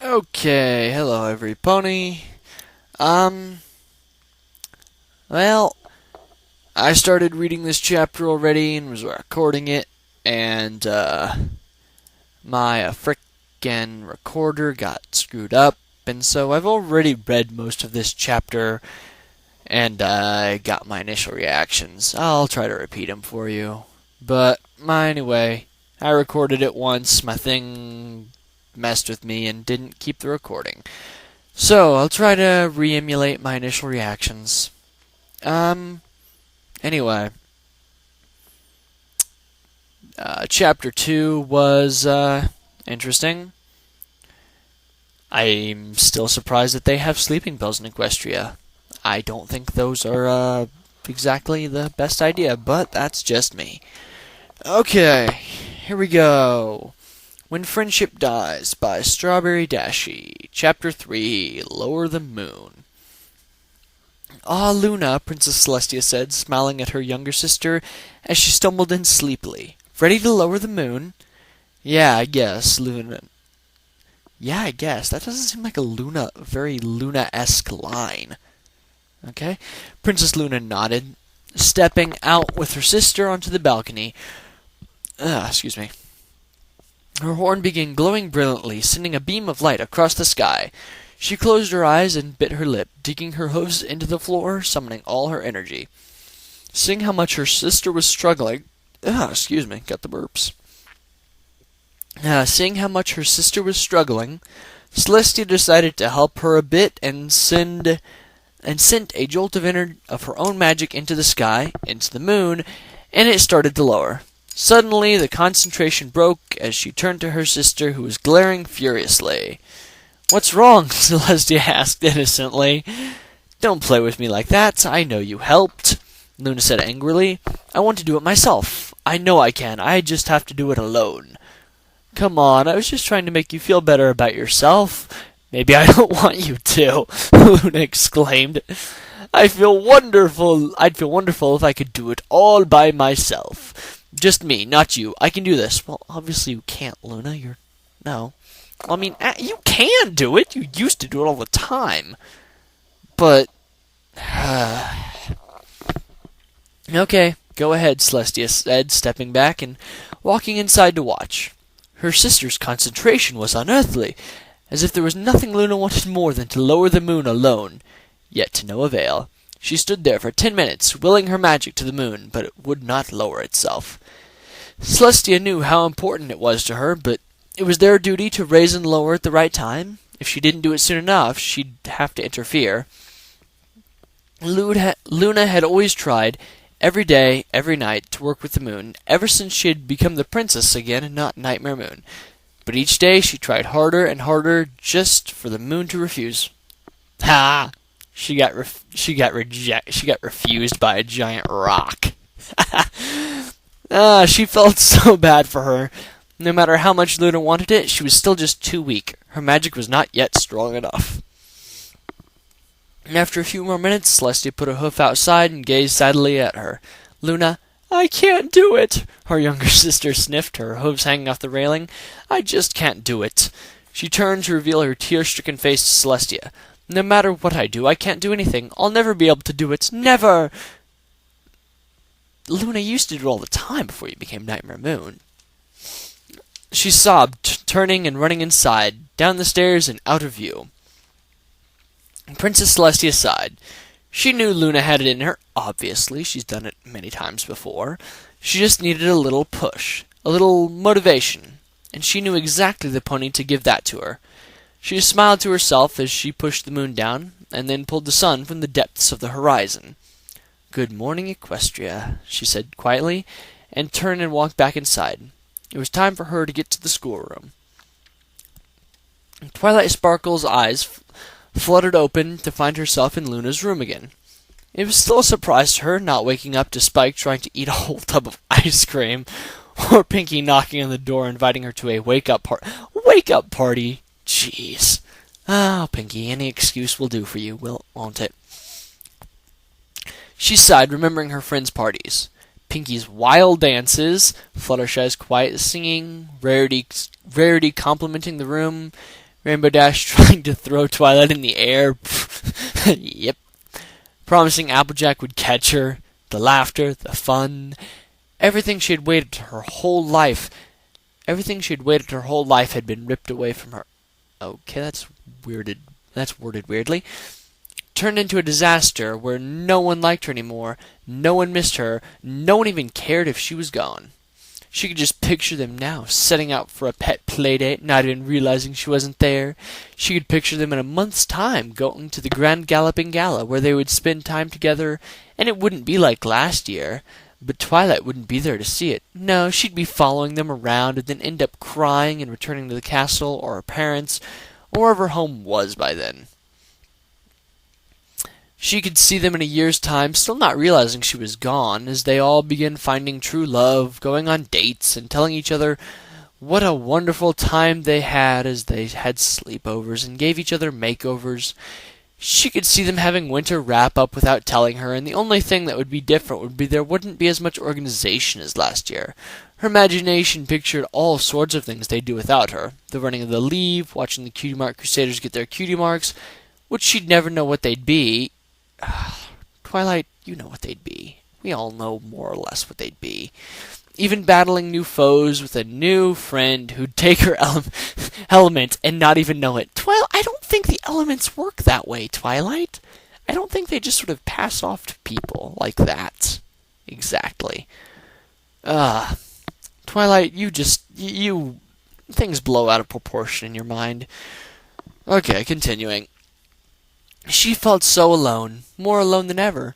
Okay, hello every pony. Um, well, I started reading this chapter already and was recording it, and my frickin' recorder got screwed up, and so I've already read most of this chapter, and I got my initial reactions. I'll try to repeat them for you, but anyway, I recorded it once. My thing messed with me and didn't keep the recording. So, I'll try to re-emulate my initial reactions. Anyway. Chapter 2 was, interesting. I'm still surprised that they have sleeping pills in Equestria. I don't think those are, exactly the best idea, but that's just me. Okay, here we go. When Friendship Dies by Strawberry Dashie. Chapter 3, Lower the Moon. Ah, Luna, Princess Celestia said, smiling at her younger sister as she stumbled in sleepily. Ready to lower the moon? Yeah, I guess, Luna. Yeah, I guess. That doesn't seem like a very Luna-esque line. Okay. Princess Luna nodded, stepping out with her sister onto the balcony. Excuse me. Her horn began glowing brilliantly, sending a beam of light across the sky. She closed her eyes and bit her lip, digging her hooves into the floor, summoning all her energy. Seeing how much her sister was struggling... excuse me, got the burps. Seeing how much her sister was struggling, Celestia decided to help her a bit and sent a jolt of her own magic into the sky, into the moon, and it started to lower. Suddenly, the concentration broke as she turned to her sister, who was glaring furiously. What's wrong? Celestia asked innocently. Don't play with me like that. I know you helped, Luna said angrily. I want to do it myself. I know I can. I just have to do it alone. Come on, I was just trying to make you feel better about yourself. Maybe I don't want you to, Luna exclaimed. I'd feel wonderful if I could do it all by myself. Just me, not you. I can do this. Well, obviously you can't, Luna. No. I mean, you can do it. You used to do it all the time. But... Okay, go ahead, Celestia said, stepping back and walking inside to watch. Her sister's concentration was unearthly, as if there was nothing Luna wanted more than to lower the moon alone. Yet to no avail. She stood there for 10 minutes, willing her magic to the moon, but it would not lower itself. Celestia knew how important it was to her, but it was their duty to raise and lower at the right time. If she didn't do it soon enough, she'd have to interfere. Luna had always tried, every day, every night, to work with the moon, ever since she had become the princess again and not Nightmare Moon. But each day she tried harder and harder just for the moon to refuse. Ha! She got refused by a giant rock. She felt so bad for her. No matter how much Luna wanted it, she was still just too weak. Her magic was not yet strong enough. After a few more minutes, Celestia put her hoof outside and gazed sadly at her. Luna, I can't do it, her younger sister sniffed, her hooves hanging off the railing. I just can't do it. She turned to reveal her tear-stricken face to Celestia. No matter what I do, I can't do anything. I'll never be able to do it. Never! Luna used to do it all the time before you became Nightmare Moon. She sobbed, turning and running inside, down the stairs and out of view. Princess Celestia sighed. She knew Luna had it in her. Obviously, she's done it many times before. She just needed a little push, a little motivation, and she knew exactly the pony to give that to her. She smiled to herself as she pushed the moon down, and then pulled the sun from the depths of the horizon. Good morning, Equestria, she said quietly, and turned and walked back inside. It was time for her to get to the schoolroom. Twilight Sparkle's eyes fluttered open to find herself in Luna's room again. It was still a surprise to her, not waking up to Spike trying to eat a whole tub of ice cream, or Pinky knocking on the door inviting her to a wake-up party. Jeez. Pinky, any excuse will do for you, won't it? She sighed, remembering her friends' parties. Pinky's wild dances, Fluttershy's quiet singing, Rarity complimenting the room, Rainbow Dash trying to throw Twilight in the air. Yep. Promising Applejack would catch her. The laughter, the fun. Everything she had waited her whole life. Everything she had waited her whole life had been ripped away from her. Okay, that's worded weirdly. Turned into a disaster where no one liked her anymore, no one missed her, no one even cared if she was gone. She could just picture them now, setting out for a pet playdate, not even realizing she wasn't there. She could picture them in a month's time, going to the Grand Galloping Gala, where they would spend time together, and it wouldn't be like last year. But Twilight wouldn't be there to see it. No, she'd be following them around and then end up crying and returning to the castle or her parents, or wherever home was by then. She could see them in a year's time, still not realizing she was gone, as they all began finding true love, going on dates, and telling each other what a wonderful time they had as they had sleepovers and gave each other makeovers. She could see them having winter wrap-up without telling her, and the only thing that would be different would be there wouldn't be as much organization as last year. Her imagination pictured all sorts of things they'd do without her. The running of the leave, watching the Cutie Mark Crusaders get their cutie marks, which she'd never know what they'd be. Twilight, you know what they'd be. We all know more or less what they'd be. Even battling new foes with a new friend who'd take her element and not even know it. I don't think the elements work that way, Twilight. I don't think they just sort of pass off to people like that. Exactly. Twilight, you things blow out of proportion in your mind. Okay, continuing. She felt so alone, more alone than ever,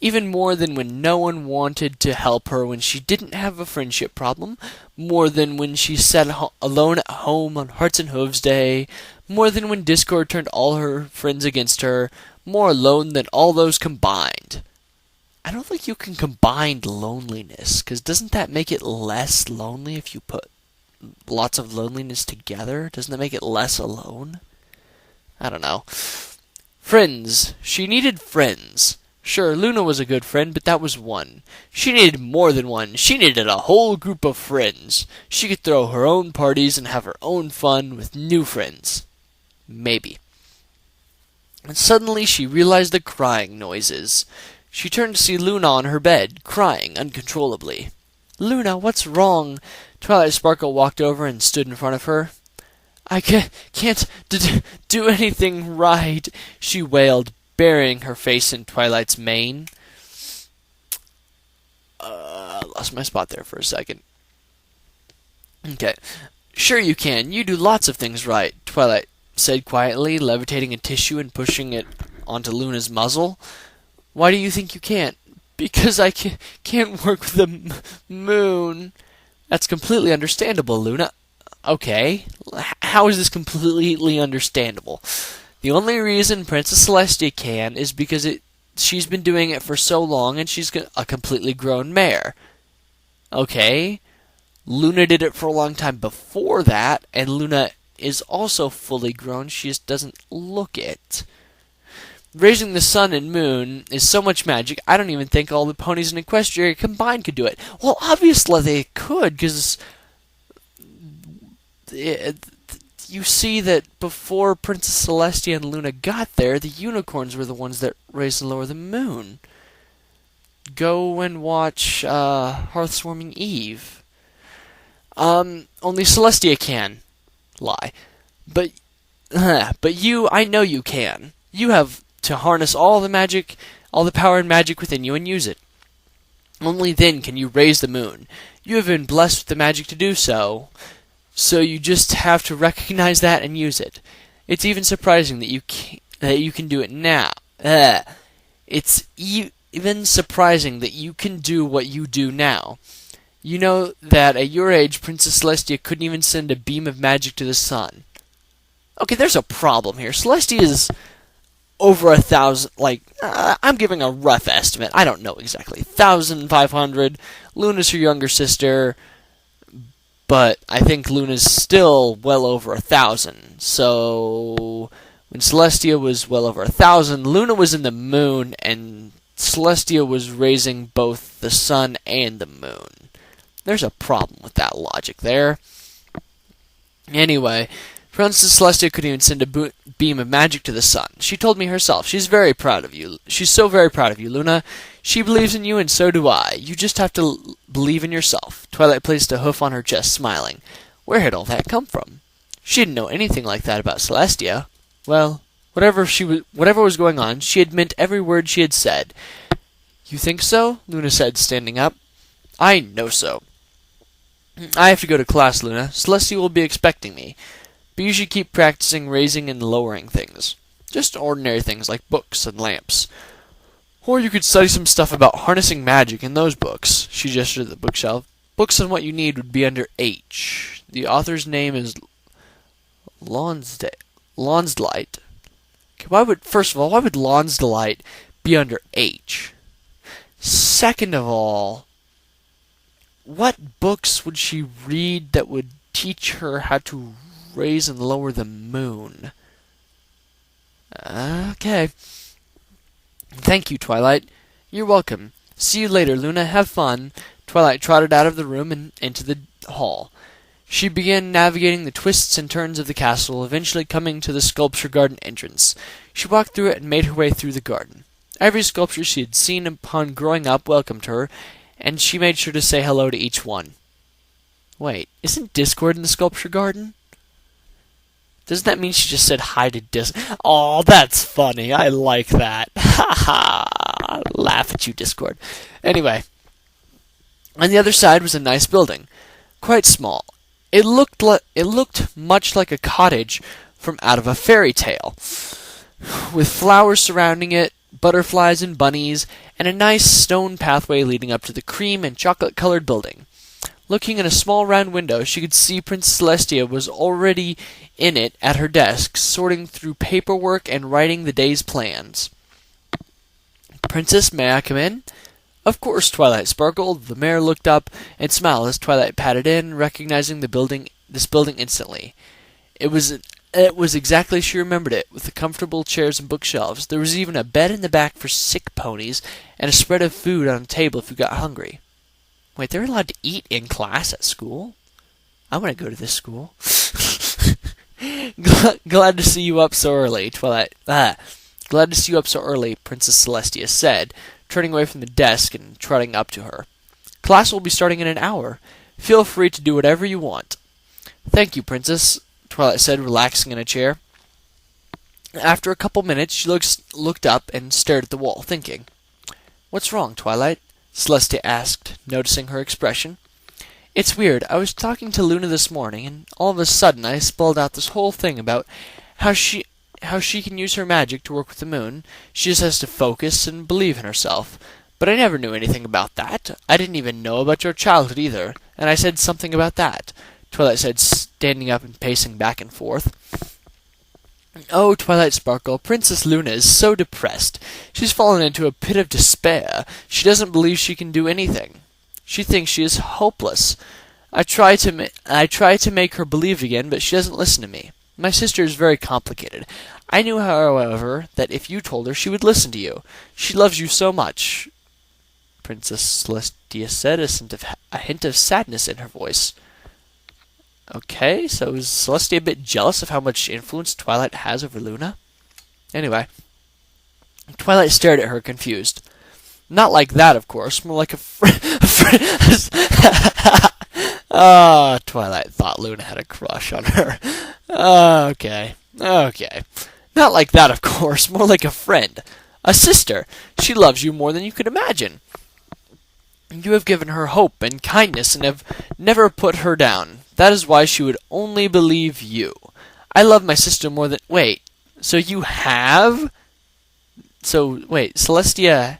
even more than when no one wanted to help her when she didn't have a friendship problem, more than when she sat alone at home on Hearts and Hooves Day, more than when Discord turned all her friends against her, more alone than all those combined. I don't think you can combine loneliness, because doesn't that make it less lonely if you put lots of loneliness together? Doesn't that make it less alone? I don't know. Friends. She needed friends. Sure, Luna was a good friend, but that was one. She needed more than one. She needed a whole group of friends. She could throw her own parties and have her own fun with new friends. Maybe. And suddenly she realized the crying noises. She turned to see Luna on her bed, crying uncontrollably. "Luna, what's wrong?" Twilight Sparkle walked over and stood in front of her. "I can't do anything right," she wailed, burying her face in Twilight's mane. Lost my spot there for a second. Okay. "Sure you can. You do lots of things right," Twilight said quietly, levitating a tissue and pushing it onto Luna's muzzle. "Why do you think you can't?" "Because I can't work with the moon." "That's completely understandable, Luna." "Okay, how is this completely understandable?" "The only reason Princess Celestia can is because she's been doing it for so long and she's a completely grown mare." "Okay, Luna did it for a long time before that, and Luna is also fully grown, she just doesn't look it. Raising the sun and moon is so much magic, I don't even think all the ponies in Equestria combined could do it." Well, obviously they could, because you see that before Princess Celestia and Luna got there, the unicorns were the ones that raised and lowered the moon. Go and watch Hearthswarming Eve. Only Celestia can. Lie. But you, I know you can. You have to harness all the magic, all the power and magic within you and use it. Only then can you raise the moon. You have been blessed with the magic to do so. So you just have to recognize that and use it. It's even surprising that you can do it now. It's even surprising that you can do what you do now. You know that at your age, Princess Celestia couldn't even send a beam of magic to the sun. Okay, there's a problem here. Celestia is over 1,000, I'm giving a rough estimate. I don't know exactly. 1,500. Luna's her younger sister. But I think Luna's still well over 1,000. So when Celestia was well over 1,000, Luna was in the moon, and Celestia was raising both the sun and the moon. There's a problem with that logic there. Anyway, Princess Celestia couldn't even send a beam of magic to the sun. She told me herself. She's very proud of you. She's so very proud of you, Luna. She believes in you, and so do I. You just have to believe in yourself. Twilight placed a hoof on her chest, smiling. Where had all that come from? She didn't know anything like that about Celestia. Well, whatever was going on, she had meant every word she had said. You think so? Luna said, standing up. I know so. I have to go to class, Luna. Celestia will be expecting me. But you should keep practicing raising and lowering things. Just ordinary things like books and lamps. Or you could study some stuff about harnessing magic in those books. She gestured at the bookshelf. Books on what you need would be under H. The author's name is Lonsdale. Lonsdelight. Okay, first of all, why would Lonsdelight be under H? Second of all, what books would she read that would teach her how to raise and lower the moon? Okay. Thank you, Twilight. You're welcome. See you later, Luna. Have fun. Twilight trotted out of the room and into the hall. She began navigating the twists and turns of the castle, eventually coming to the sculpture garden entrance. She walked through it and made her way through the garden. Every sculpture she had seen upon growing up welcomed her, and she made sure to say hello to each one. Wait, isn't Discord in the sculpture garden? Doesn't that mean she just said hi to Discord? Oh, that's funny. I like that. Ha ha. Laugh at you, Discord. Anyway, on the other side was a nice building, quite small. It looked much like a cottage from out of a fairy tale, with flowers surrounding it, butterflies and bunnies, and a nice stone pathway leading up to the cream and chocolate-colored building. Looking in a small round window, she could see Princess Celestia was already in it at her desk, sorting through paperwork and writing the day's plans. Princess, may I come in? Of course, Twilight sparkled. The mayor looked up and smiled as Twilight patted in, recognizing this building instantly. It was exactly as she remembered it, with the comfortable chairs and bookshelves. There was even a bed in the back for sick ponies, and a spread of food on a table if you got hungry. Wait, they're allowed to eat in class at school? I want to go to this school. Glad to see you up so early, Twilight. Glad to see you up so early, Princess Celestia said, turning away from the desk and trotting up to her. Class will be starting in an hour. Feel free to do whatever you want. Thank you, Princess, Twilight said, relaxing in a chair. After a couple minutes, she looked up and stared at the wall, thinking. What's wrong, Twilight? Celestia asked, noticing her expression. It's weird. I was talking to Luna this morning, and all of a sudden I spelled out this whole thing about how she can use her magic to work with the moon. She just has to focus and believe in herself. But I never knew anything about that. I didn't even know about your childhood either, and I said something about that, Twilight said, standing up and pacing back and forth. Oh, Twilight Sparkle, Princess Luna is so depressed. She's fallen into a pit of despair. She doesn't believe she can do anything. She thinks she is hopeless. I try to make her believe again, but she doesn't listen to me. My sister is very complicated. I knew, however, that if you told her, she would listen to you. She loves you so much, Princess Celestia said, a hint of sadness in her voice. Okay, so is Celestia a bit jealous of how much influence Twilight has over Luna? Anyway, Twilight stared at her, confused. Not like that, of course, more like a friend. Twilight thought Luna had a crush on her. Okay. Not like that, of course, more like a friend. A sister. She loves you more than you could imagine. You have given her hope and kindness and have never put her down. That is why she would only believe you. I love my sister more than... Wait, so you have? Celestia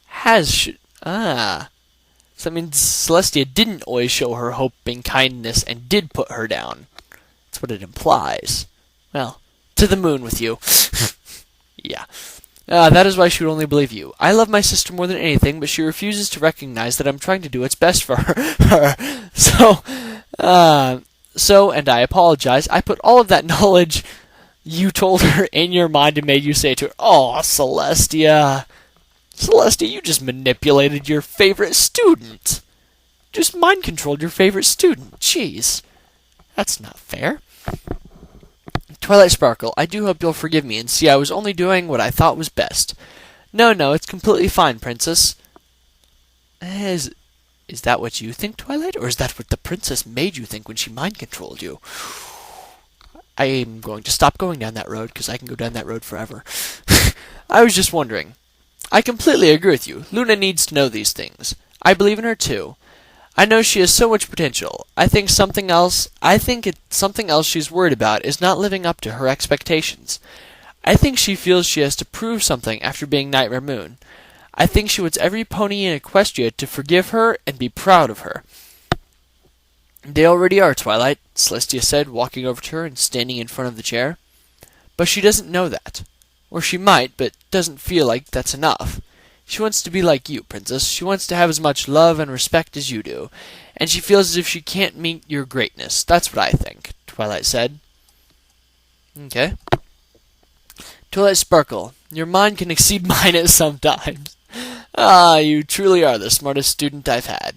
has... So that means Celestia didn't always show her hope and kindness and did put her down. That's what it implies. Well, to the moon with you. Yeah. That is why she would only believe you. I love my sister more than anything, but she refuses to recognize that I'm trying to do what's best for her. So, and I apologize, I put all of that knowledge you told her in your mind and made you say to her, oh, Celestia, you just manipulated your favorite student. Just mind-controlled your favorite student. Jeez. That's not fair. Twilight Sparkle, I do hope you'll forgive me and see I was only doing what I thought was best. No, it's completely fine, Princess. Is that what you think, Twilight, or is that what the princess made you think when she mind-controlled you? I am going to stop going down that road, because I can go down that road forever. I was just wondering. I completely agree with you. Luna needs to know these things. I believe in her, too. I know she has so much potential. I think something else she's worried about is not living up to her expectations. I think she feels she has to prove something after being Nightmare Moon. I think she wants every pony in Equestria to forgive her and be proud of her. They already are, Twilight, Celestia said, walking over to her and standing in front of the chair. But she doesn't know that. Or she might, but doesn't feel like that's enough. She wants to be like you, Princess. She wants to have as much love and respect as you do. And she feels as if she can't meet your greatness. That's what I think, Twilight said. Okay. Twilight Sparkle, your mind can exceed mine at some times. Ah, you truly are the smartest student I've had.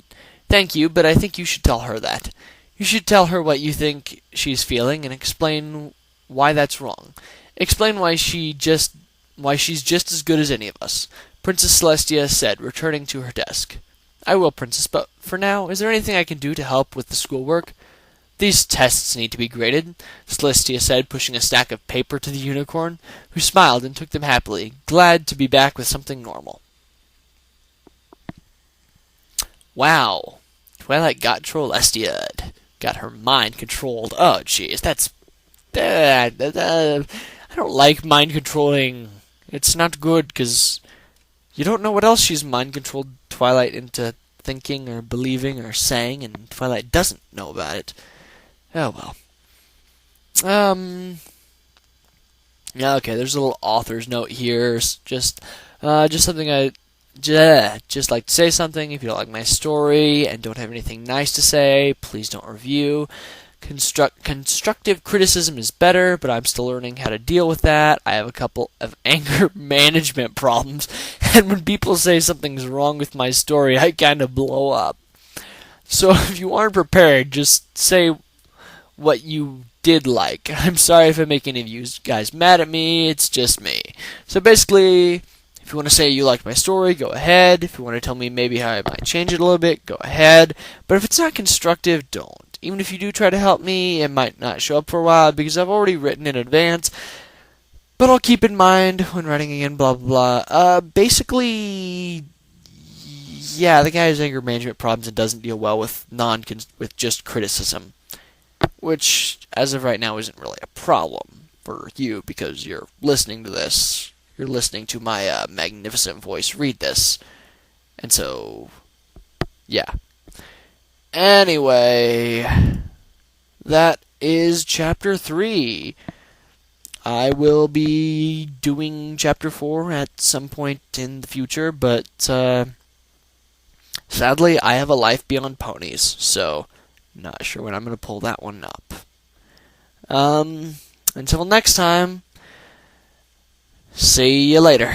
Thank you, but I think you should tell her that. You should tell her what you think she's feeling and explain why that's wrong. Explain why she's just as good as any of us, Princess Celestia said, returning to her desk. I will, Princess, but for now, is there anything I can do to help with the schoolwork? These tests need to be graded, Celestia said, pushing a stack of paper to the unicorn, who smiled and took them happily, glad to be back with something normal. Wow. Twilight got Trollestia'd. Got her mind controlled. Oh, jeez, that's bad. I don't like mind controlling. It's not good, because you don't know what else she's mind controlled Twilight into thinking or believing or saying, and Twilight doesn't know about it. Oh, well. Yeah, okay, there's a little author's note here. Just something I just like to say something. If you don't like my story and don't have anything nice to say, please don't review. Constructive criticism is better, but I'm still learning how to deal with that. I have a couple of anger management problems, and when people say something's wrong with my story, I kind of blow up. So if you aren't prepared, just say what you did like. I'm sorry if I make any of you guys mad at me. It's just me. So basically, if you want to say you liked my story, go ahead. If you want to tell me maybe how I might change it a little bit, go ahead. But if it's not constructive, don't. Even if you do try to help me, it might not show up for a while because I've already written in advance. But I'll keep in mind when writing again, blah, blah, blah. Basically, yeah, the guy has anger management problems and doesn't deal well with with just criticism. Which, as of right now, isn't really a problem for you because you're listening to this. You're listening to my magnificent voice read this. And so, yeah. Anyway, that is Chapter 3. I will be doing Chapter 4 at some point in the future, but sadly, I have a life beyond ponies, so not sure when I'm going to pull that one up. Until next time, see you later.